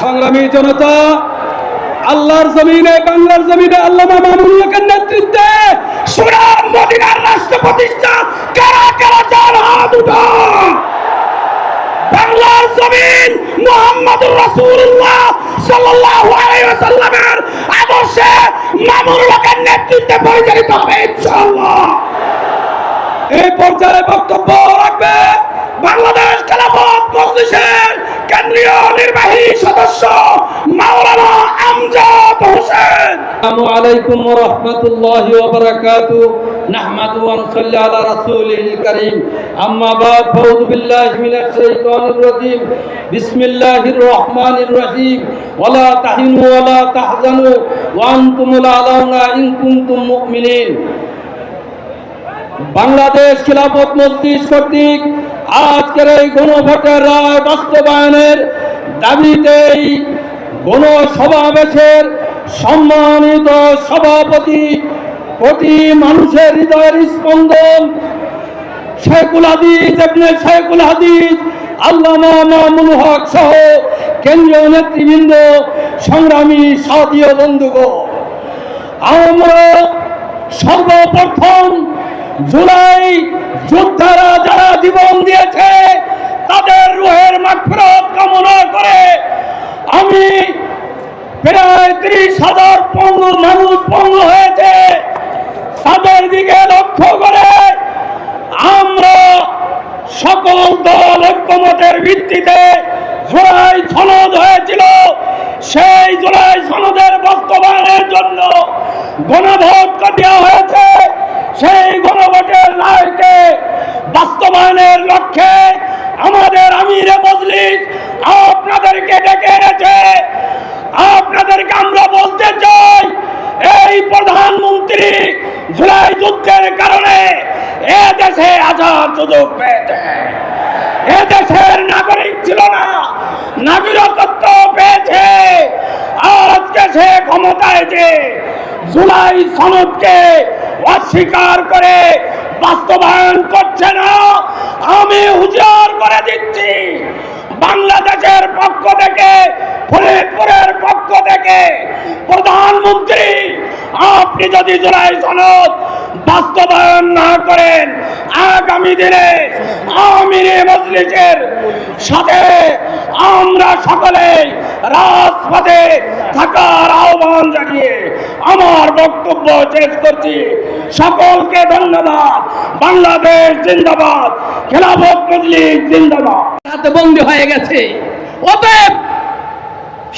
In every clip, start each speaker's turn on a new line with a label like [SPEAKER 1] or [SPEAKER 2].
[SPEAKER 1] সংগ্রামী জনতা, আল্লাহর জমিনে, বাংলার জমিনে আল্লামা মামুনুল হকের নেতৃত্বে সোনার মদিনার রাষ্ট্র প্রতিষ্ঠা কারা কারা চান হাত উঠান। বাংলার জমিন মুহাম্মদুর রাসূলুল্লাহ সাল্লাল্লাহু আলাইহি ওয়াসাল্লামের আদর্শে মামুনুল হকের নেতৃত্বে পরিচালিত হবে ইনশাআল্লাহ। এই পর্যায়ে বক্তব্য রাখবে বাংলাদেশ খেলাফত মজলিসের কেন্দ্রীয় নির্বাহী সদস্য মাওলানা আমজাদ হোসেন। আসসালামু আলাইকুম ওয়া রাহমাতুল্লাহি ওয়া বারাকাতুহু। নাহমাদু ওয়া নুসাল্লি আলা রাসূলিল কারীম। আম্মা বাদ, ফাউযু বিল্লাহি মিনাশ শাইতানির রাজীম। বিসমিল্লাহির রহমানির রহিম। ওয়ালা তাহিনু ওয়ালা তাহজানু ওয়া আনতুমুল আলাউনা ইন কুনতুম মুমিনিন। বাংলাদেশ খেলাফত মজলিস কর্তৃক আজকের এই গণভোটের রায় বাস্তবায়নের দাবিতেই গণসমাবেশের সম্মানিত সভাপতি, কোটি মানুষের হৃদয়ের স্পন্দন শেখুল হাদিস ইবনে শেখুল হাদিস আল্লামা মামুনুল হক সহ কেন্দ্রীয় নেতৃবৃন্দ, সংগ্রামী সাথী ও বন্ধুগণ, আমরা সর্বপ্রথম জুলাই যোদ্ধারা যারা জীবন দিয়েছে তাদের রুহের মাগফিরাত কামনা করে আমি প্রায় 30,000 মানুষ পঙ্গু হয়েছে তাদের দিকে লক্ষ্য করে আমরা সকল দল ঐক্যমতের ভিত্তিতে জুলাই সনদ হয়েছিল, সেই জুলাই সনদের বাস্তবায়নের জন্য গণভোট দেওয়া হয়েছে। সেই গণভোটের রায়কে বাস্তবায়নের লক্ষ্যে আমাদের আমিরে মজলিস আপনাদেরকে ডেকে এনেছে। আপনাদেরকে আমরা বলতে চাই, এই প্রধানমন্ত্রী জুলাই যুদ্ধের কারণে এ দেশে আজাদ সুযোগ পেয়েছে। এ দেশের নাগরিক ছিল না, নাগরিকত্ব পেয়েছে। আজকে সে ক্ষমতায় যে জুলাই সনদকে অস্বীকার করে বাস্তবায়ন করছে না, আমি হুঁশিয়ার করে দিচ্ছি বাংলাদেশের পক্ষ থেকে, ফরিদপুরের পক্ষ থেকে প্রধানমন্ত্রী, আপনি যদি জুলাই সনদ বাস্তবায়ন না করেন আগামী দিনে আমিরে মজলিসের সাথে আমরা সকলে রাজপথে থাকার আহ্বান জানিয়ে আমার বক্তব্য শেষ করছি। সকলকে ধন্যবাদ। বাংলাদেশ জিন্দাবাদ, খেলাফত মজলিস জিন্দাবাদ।
[SPEAKER 2] হাতে বন্দী হয়ে গেছে। অতএব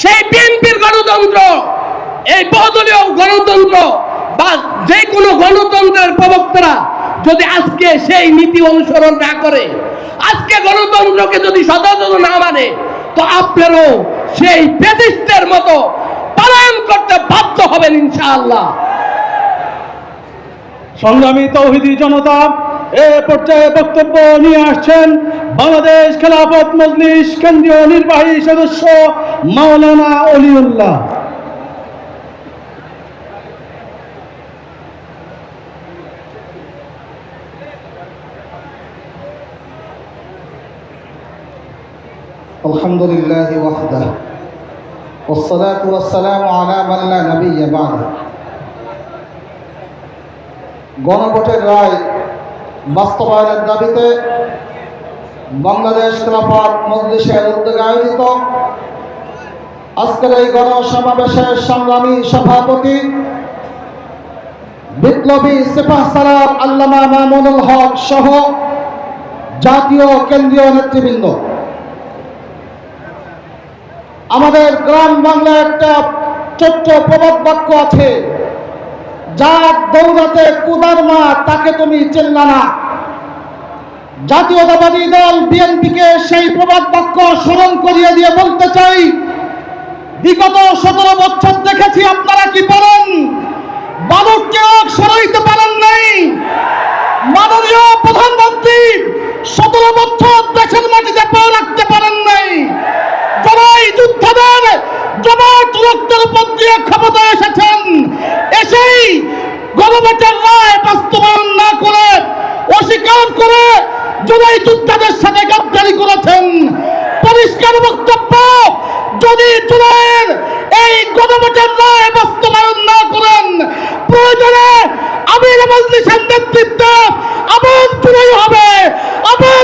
[SPEAKER 2] সেই বিএনপির গণতন্ত্র, এই বহুদলীয় গণতন্ত্র বা যে কোনো গণতন্ত্রের প্রবক্তারা যদি আজকে সেই নীতি অনুসরণ না করে, আজকে গণতন্ত্রকে যদি সচেতন না মানে, তো আপনারও সেই ফ্যাসিস্টের মতো পলায়ন করতে বাধ্য হবেন ইনশাআল্লাহ।
[SPEAKER 1] সংগ্রামী তৌহিদি জনতা, এ পর্যায়ে বক্তব্য নিয়ে আসছেন বাংলাদেশ খেলাফত মজলিস কেন্দ্রীয় নির্বাহী সদস্য মাওলানা অলিউল্লাহ।
[SPEAKER 3] আলহামদুলিল্লাহ ওয়াহদাহু ওয়াসসালাতু ওয়াসসালামু আলা মান লা নাবিয়্যা বা'দা। গণভোটের রায় বাস্তবায়নের দাবিতে বাংলাদেশ খেলাফত মজলিসের উদ্যোগে আয়োজিত আজকের এই গণসমাবেশের সংগ্রামী সভাপতি, বিপ্লবী সিপাহ সালার আল্লামা মামুনুল হক সহ জাতীয় কেন্দ্রীয় নেতৃবৃন্দ, আমাদের গ্রাম বাংলায় একটা ছোট্ট প্রবাদ বাক্য আছে, যার দৌড়াতে কুদার মা তাকে তুমি চেনলা না। জাতীয়তাবাদী দল বিএনপিকে সেই প্রবাদ বাক্য স্মরণ করিয়ে দিয়ে বলতে চাই, বিগত 17 বছর দেখেছি আপনারা কি পারেন। বালুরকে সরাইতে পারেন নাই। মাননীয় প্রধানমন্ত্রী 17 বছর দেশের মাটিতে পা রাখতে পারেন নাই। জুলাই যোদ্ধাদের জমাট রক্তের উপর দিয়ে ক্ষমতায় এসেছেন, এসেই গণভোটের রায় বাস্তবায়ন না করে, অস্বীকার করে জুলাই যোদ্ধাদের সাথে গাদ্দারি করেছেন। পরিষ্কার বক্তব্য, যদি জুলাইয়ের এই গণভোটের রায় বাস্তবায়ন না করেন, প্রয়োজনে আমির মজলিসের নেতৃত্বে আবার জুলাই হবে, আবার